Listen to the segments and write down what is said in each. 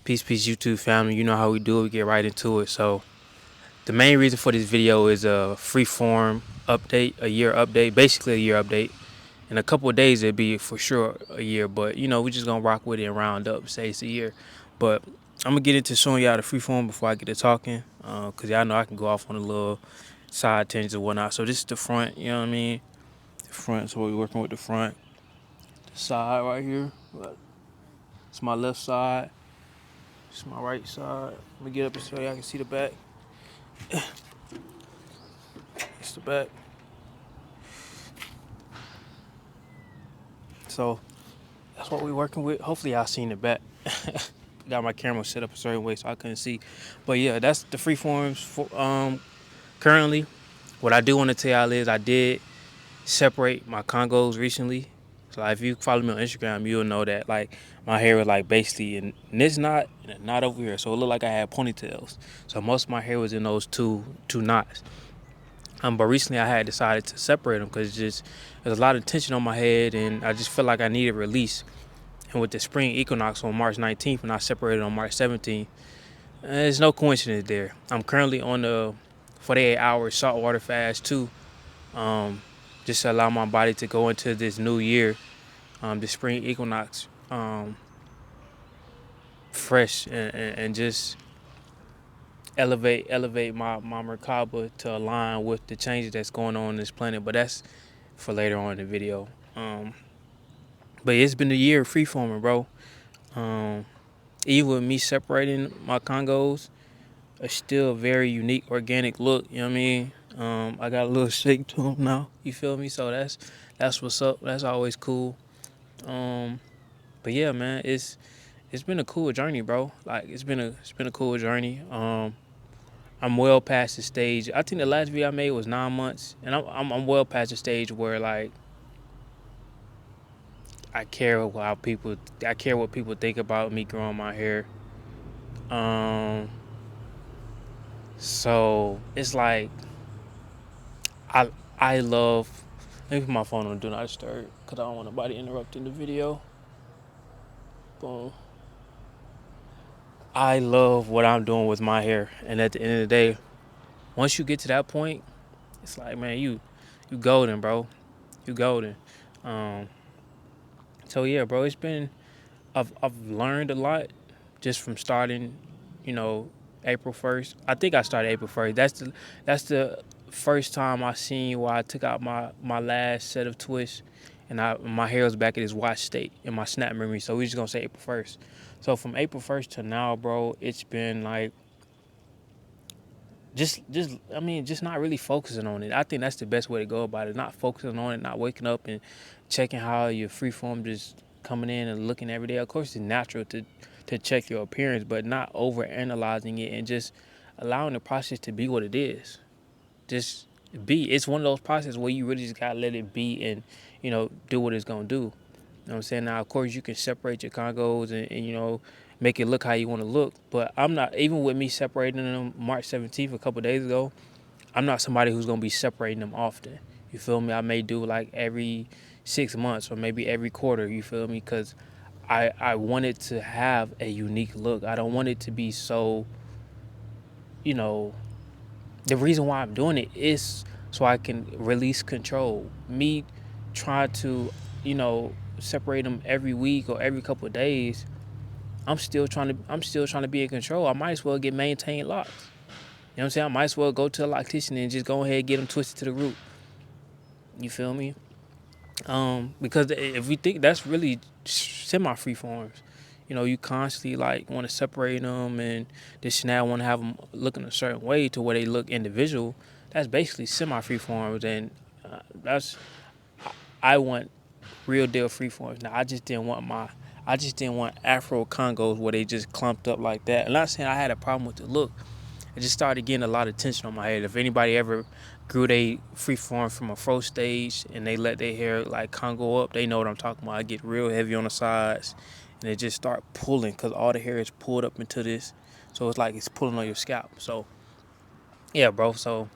Peace, YouTube family. You know how we do it. We get right into it. So the main reason for this video is a freeform update, a year update, basically a year update. In a couple of days, it'd be for sure a year. But we just gonna rock with it and round up, say it's a year. But I'm gonna get into showing y'all the freeform before I get to talking, cause y'all know I can go off on a little side tangents and whatnot. So this is the front. You know what I mean? The front. So we're working with the front. The side right here. It's my left side. It's my right side. Let me get up and so y'all can see the back. It's the back. So that's what we're working with. Hopefully y'all seen the back. Got my camera set up a certain way so I couldn't see. But yeah, that's the freeforms for currently. What I do want to tell y'all is I did separate my Congos recently. So if you follow me on Instagram, you'll know that like my hair was like basically in this knot and a knot over here. So it looked like I had ponytails. So most of my hair was in those two knots. But recently I had decided to separate them because there's a lot of tension on my head and I just felt like I needed release. And with the spring equinox on March 19th and I separated on March 17th, there's no coincidence there. I'm currently on the 48-hour saltwater fast too, just to allow my body to go into this new year, the spring equinox, fresh and just elevate my Merkaba to align with the changes that's going on this planet. But that's for later on in the video. But it's been a year of freeforming, bro. Even with me separating my Congos, it's still a very unique organic look. You know what I mean? I got a little shake to them now. You feel me? So that's what's up. That's always cool. But yeah, man, it's been a cool journey, bro. Like it's been a cool journey. I'm well past the stage. I think the last video I made was 9 months, and I'm well past the stage where like I care what people think about me growing my hair. So it's like I love. Let me put my phone on do not disturb because I don't want nobody interrupting the video. Boom. I love what I'm doing with my hair, and at the end of the day, once you get to that point, it's like, man, you golden, bro. You golden. So yeah, bro, it's been I've learned a lot just from starting, April 1st. I think I started April 1st. That's the first time I seen where I took out my last set of twists and my hair was back at its watch state in my snap memory. So we just gonna say April 1st. So from April 1st to now, bro, it's been like just not really focusing on it. I think that's the best way to go about it. Not focusing on it, not waking up and checking how your freeform just coming in and looking every day. Of course, it's natural to check your appearance, but not over analyzing it and just allowing the process to be what it is. Just be. It's one of those processes where you really just gotta let it be and do what it's gonna do. You know what I'm saying? Now, of course, you can separate your Congos and make it look how you want to look. But I'm not, even with me separating them March 17th a couple days ago, I'm not somebody who's going to be separating them often. You feel me? I may do like every 6 months or maybe every quarter, you feel me? Because I want it to have a unique look. I don't want it to be so, the reason why I'm doing it is so I can release control. Me trying to, separate them every week or every couple of days, I'm still trying to be in control. I might as well get maintained locks. You know what I'm saying? I might as well go to a loctician and just go ahead and get them twisted to the root. You feel me? Because if we think that's really semi-free forms, you constantly like want to separate them and this now want to have them looking a certain way to where they look individual. That's basically semi-free forms, and I want real deal free forms. Now I just didn't want Afro Congos where they just clumped up like that. I'm not saying I had a problem with the look. I just started getting a lot of tension on my head. If anybody ever grew they freeform from a fro stage and they let their hair like Congo up, they know what I'm talking about. I get real heavy on the sides and it just start pulling because all the hair is pulled up into this. So it's like it's pulling on your scalp. So yeah, bro. So,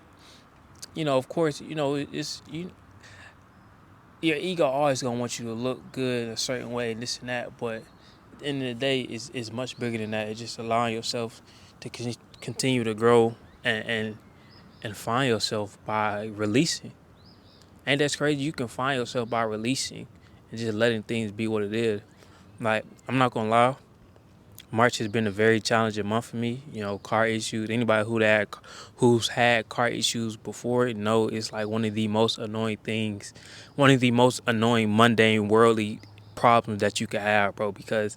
of course, it's your ego always gonna want you to look good a certain way and this and that, but the end of the day, is much bigger than that. It's just allowing yourself to continue to grow and find yourself by releasing. Ain't that crazy? You can find yourself by releasing and just letting things be what it is. Like, I'm not gonna lie, March has been a very challenging month for me. You know, car issues. Anybody who's had car issues before know it's like one of the most annoying things, one of the most annoying, mundane, worldly problems that you can have, bro. Because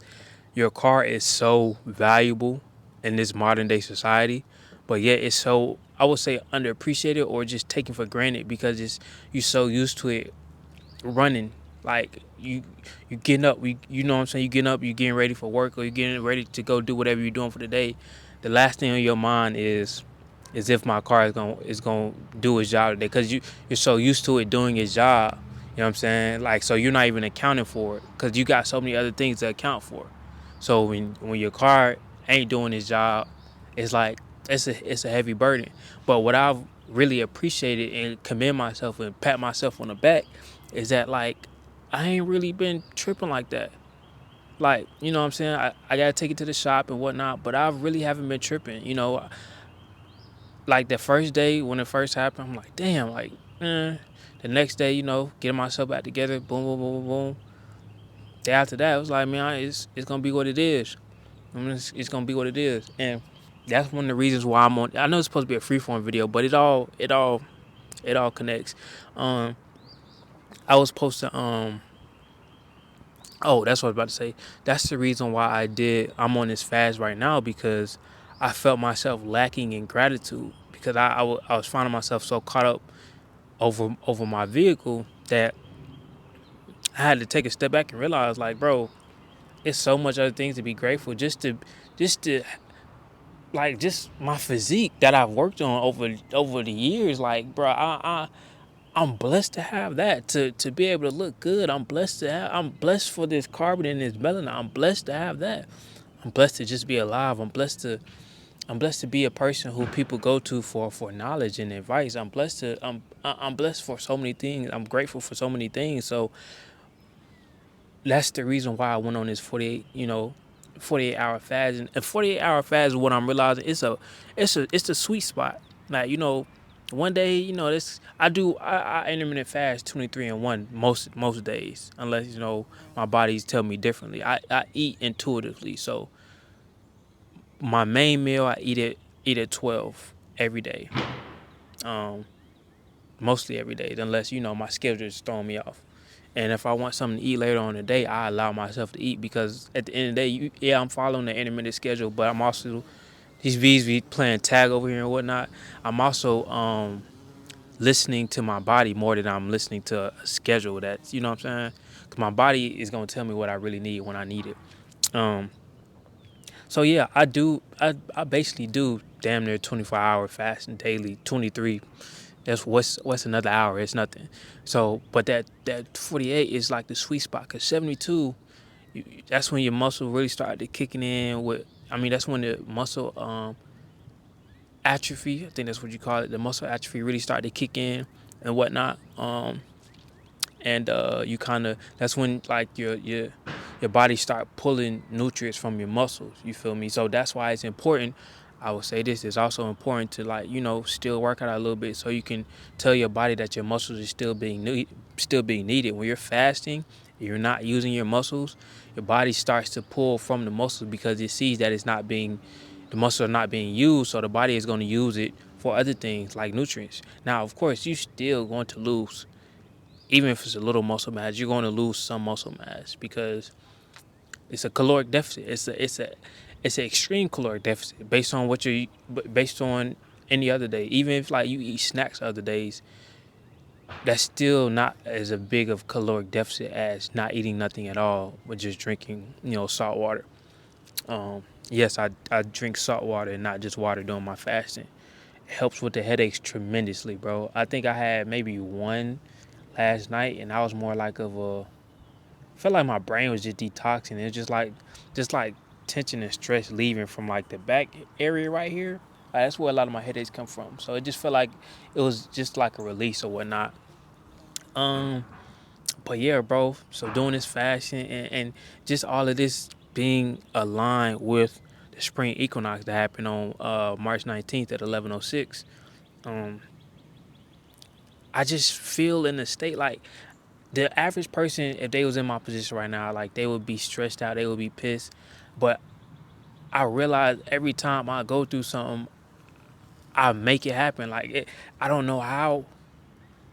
your car is so valuable in this modern day society, but yet it's so, I would say, underappreciated or just taken for granted because you're so used to it running. Like you getting up, you know what I'm saying, you getting up, you getting ready for work, or you getting ready to go do whatever you're doing for the day. The last thing on your mind is if my car is gonna do its job today, because you're so used to it doing its job. You know what I'm saying? Like, so you're not even accounting for it because you got so many other things to account for. So when your car ain't doing its job, it's like it's a heavy burden. But what I've really appreciated and commend myself and pat myself on the back is that, like, I ain't really been tripping like that. Like, you know what I'm saying? I gotta take it to the shop and whatnot, but I really haven't been tripping. You know, like the first day when it first happened, I'm like, damn, like, the next day, you know, getting myself back together, boom, boom, boom, boom, boom. Day after that, it was like, man, it's gonna be what it is. I mean, it's gonna be what it is, and that's one of the reasons why I'm on. I know it's supposed to be a freeform video, but it all connects. Um, I was supposed to Oh, that's what I was about to say. That's the reason why I'm on this fast right now, because I felt myself lacking in gratitude because I was finding myself so caught up over my vehicle that I had to take a step back and realize, like, bro, it's so much other things to be grateful, just to like, just my physique that I've worked on over the years. Like, bro, I'm blessed to have that, to be able to look good. I'm blessed for this carbon and this melanin. I'm blessed to have that. I'm blessed to just be alive. I'm blessed to be a person who people go to for knowledge and advice. I'm blessed for so many things. I'm grateful for so many things. So that's the reason why I went on this 48 hour fast. And a 48-hour fast is what I'm realizing, it's a sweet spot. Like, one day, this I intermittent fast 23 and 1 most days, unless my body's tell me differently. I eat intuitively. So my main meal, I eat at 12 every day. Um, Mostly every day, unless my schedule is throwing me off. And if I want something to eat later on in the day, I allow myself to eat, because at the end of the day, yeah, I'm following the intermittent schedule, but I'm also, these V's be playing tag over here and whatnot. I'm also listening to my body more than I'm listening to a schedule that's, you know what I'm saying? Because my body is going to tell me what I really need when I need it. Um, so yeah, I basically do damn near 24-hour fasting daily, 23. That's what's another hour? It's nothing. So, but that 48 is like the sweet spot, because 72, that's when your muscle really started kicking in with. I mean, that's when the muscle atrophy. I think that's what you call it. The muscle atrophy really started to kick in and whatnot. And you kind of, that's when, like, your body start pulling nutrients from your muscles. You feel me? So that's why it's important. I would say this is also important to, like, still work out a little bit, so you can tell your body that your muscles is still being needed. When you're fasting, you're not using your muscles, your body starts to pull from the muscles because it sees that the muscles are not being used, so the body is going to use it for other things like nutrients. Now, of course, you still going to lose. Even if it's a little muscle mass, you're going to lose some muscle mass, because it's a caloric deficit. It's an extreme caloric deficit based on any other day. Even if, like, you eat snacks other days, that's still not as a big of caloric deficit as not eating nothing at all, but just drinking salt water. Yes, I drink salt water and not just water during my fasting. It helps with the headaches tremendously, bro. I think I had maybe one last night, and I was more like of a, I felt like my brain was just detoxing. It was just like tension and stress leaving from, like, the back area right here. Like, that's where a lot of my headaches come from. So it just felt like it was just like a release or whatnot. Um, but yeah, bro. So doing this fasting and just all of this, being aligned with the spring equinox that happened on March 19th at 11:06. Um, I just feel in a state like the average person, if they was in my position right now, like they would be stressed out, they would be pissed. But I realize every time I go through something, I make it happen. I don't know how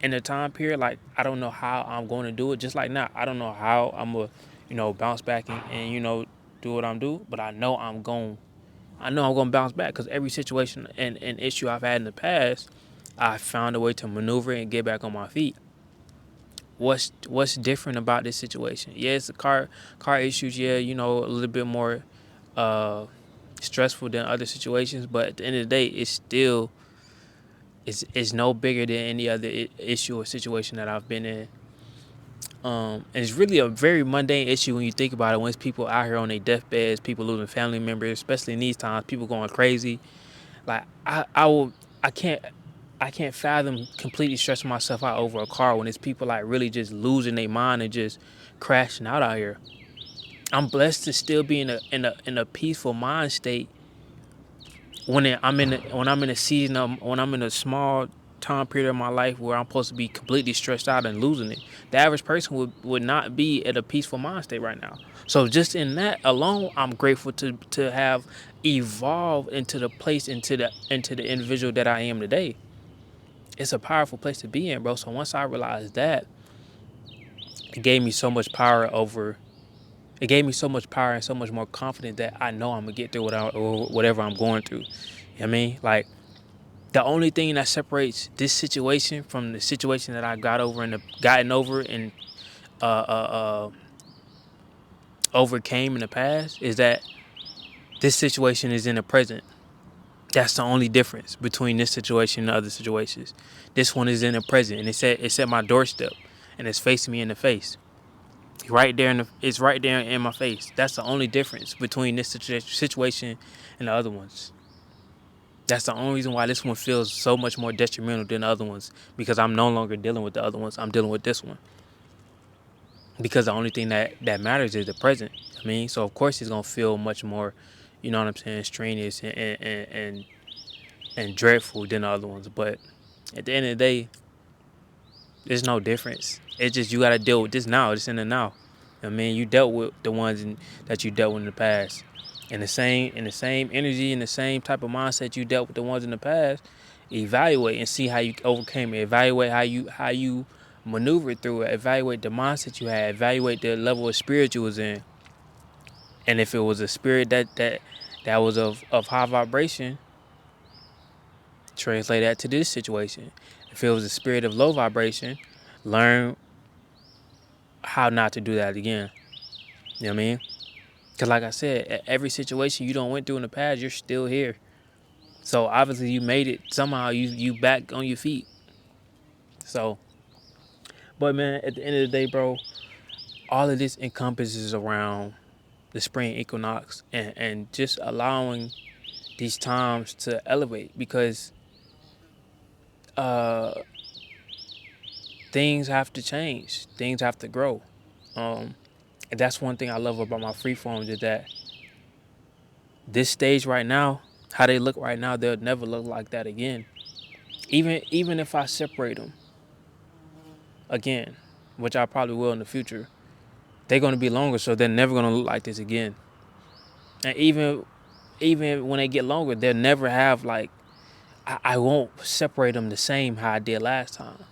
in the time period. Like I don't know how I'm going to do it. Just like now, I don't know how I'm gonna, bounce back and do what I'm do. But I know I'm going. I know I'm gonna bounce back because every situation and issue I've had in the past, I found a way to maneuver and get back on my feet. What's different about this situation? Yeah, it's the car issues. Yeah, a little bit more uh, stressful than other situations. But at the end of the day, it's no bigger than any other issue or situation that I've been in. And it's really a very mundane issue when you think about it. When it's people out here on their deathbeds, people losing family members, especially in these times, people going crazy. Like I can't I can't fathom completely stressing myself out over a car when it's people like really just losing their mind and just crashing out here. I'm blessed to still be in a peaceful mind state when I'm in a season of when I'm in a small time period of my life where I'm supposed to be completely stressed out and losing it. The average person would not be at a peaceful mind state right now. So just in that alone, I'm grateful to have evolved into the place into the individual that I am today. It's a powerful place to be in, bro. So once I realized that, it gave me so much power over. It gave me so much power and so much more confidence that I know I'm gonna get through whatever I'm going through. You know what I mean? Like the only thing that separates this situation from the situation that I gotten over and uh, uh, uh, overcame in the past is that this situation is in the present. That's the only difference between this situation and other situations. This one is in the present, and it's at my doorstep, and it's facing me in the face. It's right there in my face. That's the only difference between this situation and the other ones. That's the only reason why this one feels so much more detrimental than the other ones because I'm no longer dealing with the other ones. I'm dealing with this one because the only thing that matters is the present. I mean, so of course it's gonna feel much more, you know what I'm saying, strenuous and dreadful than the other ones. But at the end of the day, there's no difference. It's just you gotta deal with this now. It's in the now. I mean, you dealt with the ones that you dealt with in the past, in the same energy, in the same type of mindset you dealt with the ones in the past. Evaluate and see how you overcame it. Evaluate how you maneuvered through it. Evaluate the mindset you had. Evaluate the level of spirit you was in. And if it was a spirit that was of high vibration, translate that to this situation. If it was a spirit of low vibration, learn how not to do that again. You know what I mean? Because like I said, every situation you don't went through in the past, you're still here. So obviously you made it somehow. You back on your feet. So, but man, at the end of the day, bro, all of this encompasses around the spring equinox and just allowing these times to elevate because uh, things have to change. Things have to grow. And that's one thing I love about my freeforms is that this stage right now, how they look right now, they'll never look like that again. Even if I separate them again, which I probably will in the future, they're gonna be longer, so they're never gonna look like this again. And even when they get longer, they'll never have like I won't separate them the same how I did last time.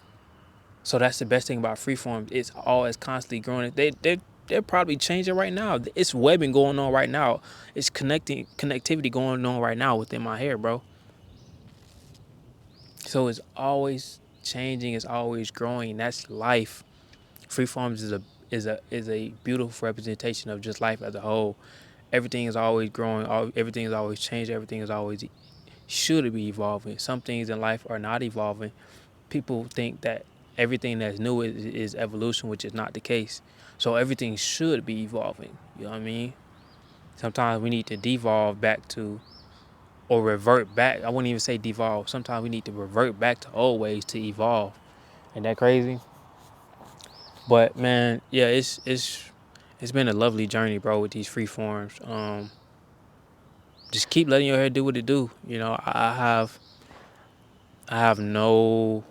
So that's the best thing about freeform. It's always constantly growing. They're probably changing right now. It's webbing going on right now. It's connectivity going on right now within my hair, bro. So it's always changing. It's always growing. That's life. Freeforms is a beautiful representation of just life as a whole. Everything is always growing. Everything is always changing. Everything is always should be evolving. Some things in life are not evolving. People think that everything that's new is evolution, which is not the case. So everything should be evolving. You know what I mean? Sometimes we need to devolve back to or revert back. I wouldn't even say devolve. Sometimes we need to revert back to old ways to evolve. Ain't that crazy? But man, yeah, it's It's been a lovely journey, bro, with these free forms. Just keep letting your hair do what it do. I have no,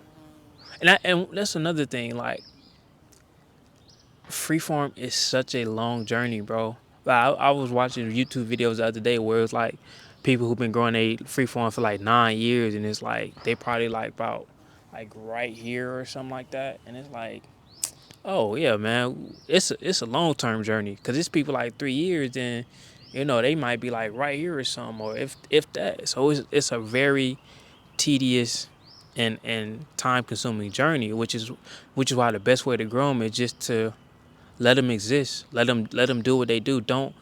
and that's another thing. Like freeform is such a long journey, bro. Like, I was watching YouTube videos the other day where it was like people who've been growing a freeform for like 9 years, and it's like they probably like about like right here or something like that, and it's like, oh yeah, man, it's a long term journey because it's people like 3 years, then they might be like right here or something, or if that. So it's a very tedious and time consuming journey, which is why the best way to grow them is just to let them exist. Let them do what they do. Don't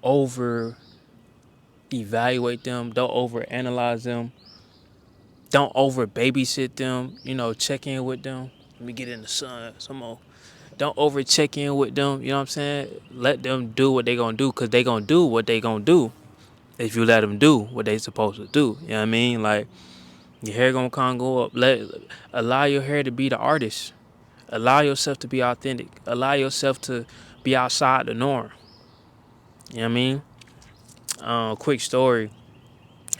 over evaluate them. Don't over analyze them. Don't over babysit them. Check in with them. Let me get in the sun some more. Don't over check in with them. You know what I'm saying? Let them do what they gonna do, because they gonna do what they gonna do if you let them do what they supposed to do. You know what I mean? Like your hair gonna Congo up. Allow your hair to be the artist. Allow yourself to be authentic. Allow yourself to be outside the norm. You know what I mean? Quick story.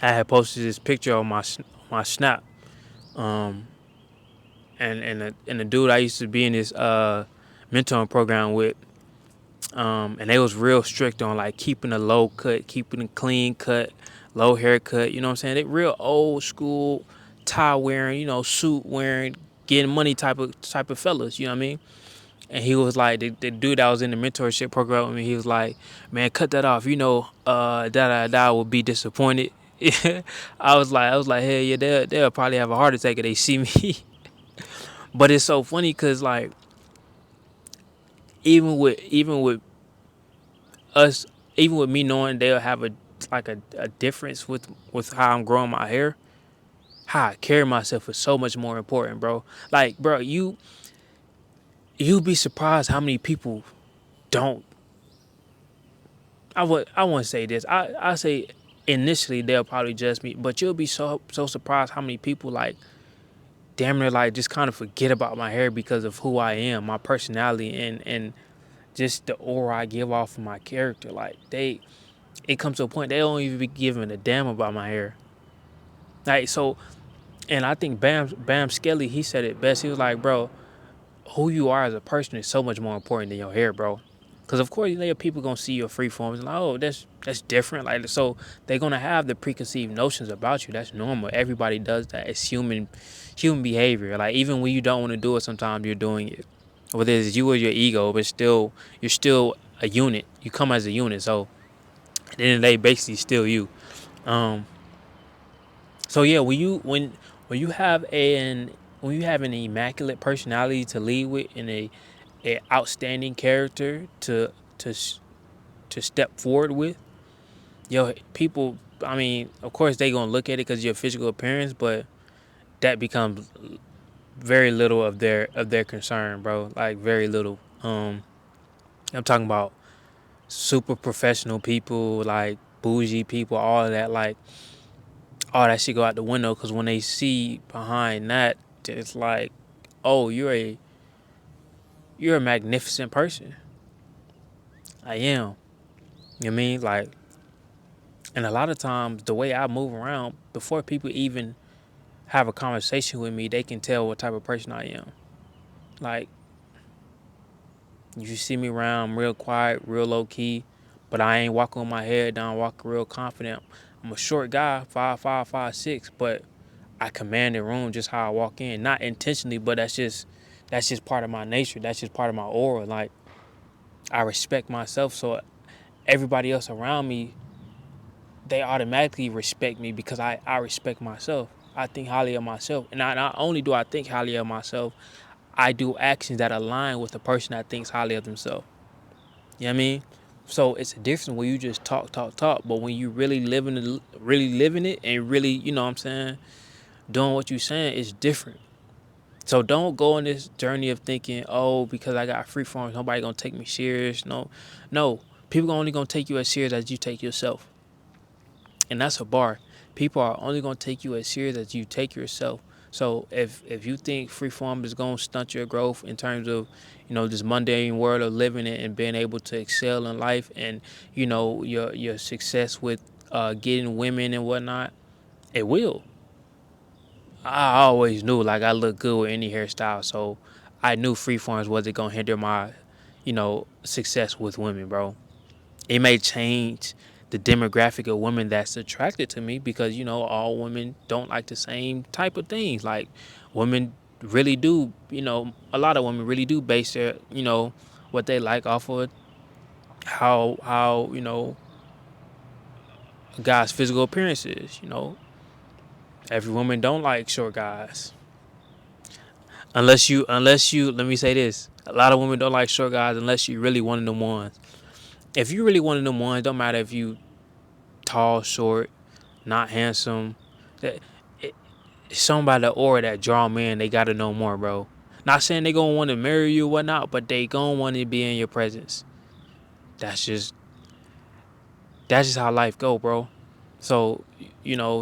I had posted this picture on my snap, um, and the dude I used to be in this mentoring program with, and they was real strict on like keeping a low cut, keeping a clean cut, low haircut. You know what I'm saying? They real old school, tie wearing, suit wearing, getting money type of fellas. You know what I mean? And he was like, the dude that was in the mentorship program with me, he was like, man, cut that off. Da will be disappointed. I was like, hey, yeah, they'll probably have a heart attack if they see me. But it's so funny because like even with us, even with me knowing they'll have a difference with how I'm growing my hair, how I carry myself is so much more important, bro. Like, bro, you'd be surprised how many people don't. I wouldn't say this. I say initially they'll probably judge me, but you'll be so surprised how many people like damn near like just kind of forget about my hair because of who I am, my personality, and just the aura I give off of my character. Like it comes to a point they don't even be giving a damn about my hair. Like so, and I think Bam Skelly, he said it best. He was like, bro, who you are as a person is so much more important than your hair, bro. Because of course, people gonna see your free forms and like, oh, that's different. Like, so they're gonna have the preconceived notions about you. That's normal. Everybody does that. It's human behavior. Like, even when you don't want to do it, sometimes you're doing it. Whether it's you or your ego, but still, you're still a unit. You come as a unit. So at the end of the day, basically, still you. Um. So yeah, when you have an immaculate personality to lead with and a outstanding character to step forward with, people. I mean, of course they gonna look at it because of your physical appearance, but that becomes very little of their concern, bro. Like very little. I'm talking about super professional people, like bougie people, all of that. Like all that shit go out the window because when they see behind that, it's like, oh, you're a magnificent person. I am. You know what I mean? Like, and a lot of times the way I move around, before people even have a conversation with me, they can tell what type of person I am. Like, you see me around, I'm real quiet, real low key, but I ain't walking with my head down, walking real confident. I'm a short guy, 5'5", 5'6", but I command the room just how I walk in. Not intentionally, but that's just part of my nature. That's just part of my aura. Like, I respect myself, so everybody else around me, they automatically respect me because I respect myself. I think highly of myself. And not only do I think highly of myself, I do actions that align with the person that thinks highly of themselves. You know what I mean? So it's a difference when you just talk, but when you really living it and really, you know what I'm saying, doing what you're saying, it's different. So don't go on this journey of thinking, oh, because I got free forms, nobody gonna take me serious. No, people only gonna take you as serious as you take yourself, and that's a bar. People are only gonna take you as serious as you take yourself. So if you think freeform is gonna stunt your growth in terms of, this mundane world of living it and being able to excel in life, and your success with getting women and whatnot, it will. I always knew like I look good with any hairstyle, so I knew freeforms wasn't gonna hinder my, success with women, bro. It may change the demographic of women that's attracted to me because all women don't like the same type of things. Like women really do, a lot of women really do base their, what they like off of how a guy's physical appearance is. Every woman don't like short guys. Unless you let me say this. A lot of women don't like short guys unless you really one of them ones. If you really one of them ones, don't matter if you tall, short, not handsome. That it, it's something about the aura that draw men. They gotta know more, bro. Not saying they gonna want to marry you or whatnot, but they gonna want to be in your presence. That's just that's just how life go, bro. So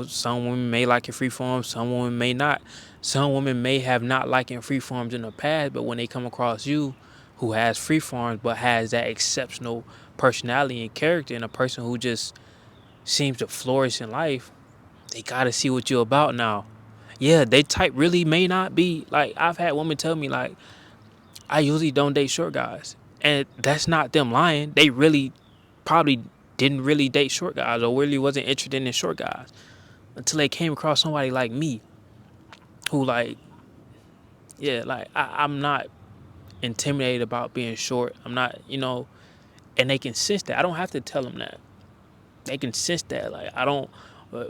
some women may like your freeform, some women may not. Some women may have not liking freeforms in the past, but when they come across you, who has freeforms but has that exceptional personality and character, and a person who just seems to flourish in life, they gotta see what you're about now. Yeah, they type really may not be like I've had women tell me like I usually don't date short guys. And that's not them lying. They really probably didn't really date short guys or really wasn't interested in short guys until they came across somebody like me who like yeah, like I'm not intimidated about being short. I'm not, and they can sense that. I don't have to tell them that. They can sense that. Like I don't. Uh,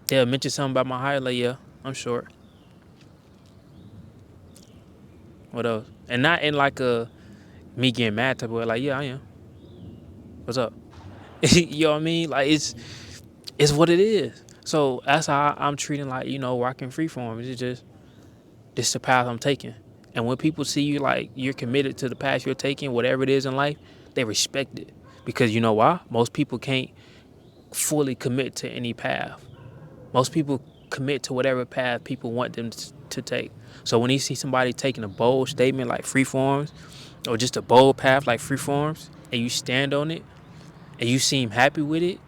they'll mention something about my height. Like yeah, I'm short. What else? And not in like a me getting mad type of way. Like yeah, I am. What's up? You know what I mean? Like it's what it is. So that's how I'm treating like rocking freeform. It's just this is the path I'm taking. And when people see you like you're committed to the path you're taking, whatever it is in life, they respect it. Because you know why? Most people can't fully commit to any path. Most people commit to whatever path people want them to take. So when you see somebody taking a bold statement like freeforms, or just a bold path like freeforms, and you stand on it, and you seem happy with it,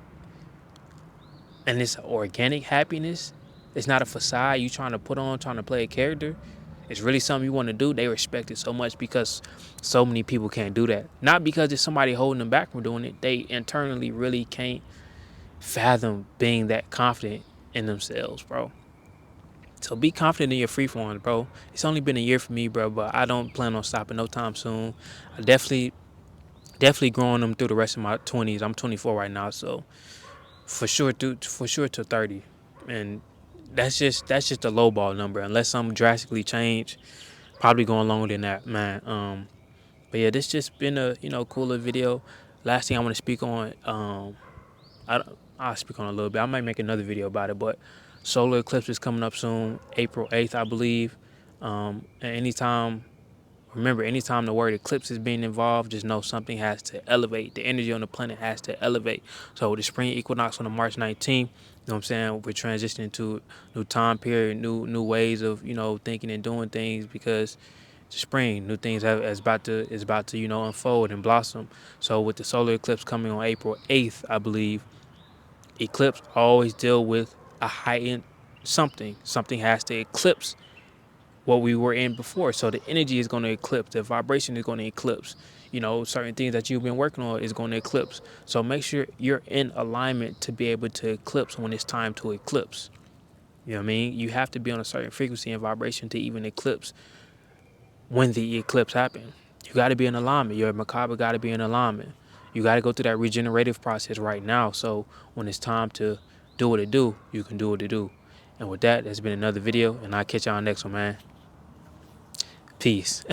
and it's organic happiness, it's not a facade you trying to put on, trying to play a character. It's really something you want to do. They respect it so much because so many people can't do that. Not because it's somebody holding them back from doing it. They internally really can't fathom being that confident in themselves, bro. So be confident in your freeforms, bro. It's only been a year for me, bro, but I don't plan on stopping no time soon. I definitely growing them through the rest of my 20s. I'm 24 right now, so for sure to 30, and that's just a low ball number. Unless something drastically change, probably going longer than that, man. But yeah, this just been a cooler video. Last thing I want to speak on, I'll speak on a little bit. I might make another video about it, but solar eclipse is coming up soon, April 8th, I believe. And anytime the word eclipse is being involved, just know something has to elevate. The energy on the planet has to elevate. So the spring equinox on the March 19th, you know what I'm saying? We're transitioning to new time period, new ways of, thinking and doing things because it's spring, new things is about to unfold and blossom. So with the solar eclipse coming on April 8th, I believe, eclipse always deal with a heightened something. Something has to eclipse what we were in before. So the energy is going to eclipse. The vibration is going to eclipse. Certain things that you've been working on is going to eclipse. So make sure you're in alignment to be able to eclipse when it's time to eclipse. You know what I mean? You have to be on a certain frequency and vibration to even eclipse when the eclipse happens. You got to be in alignment. Your macabre got to be in alignment. You got to go through that regenerative process right now. So when it's time to do what it do, you can do what it do. And with that, there's been another video, and I'll catch y'all next one, man. Peace.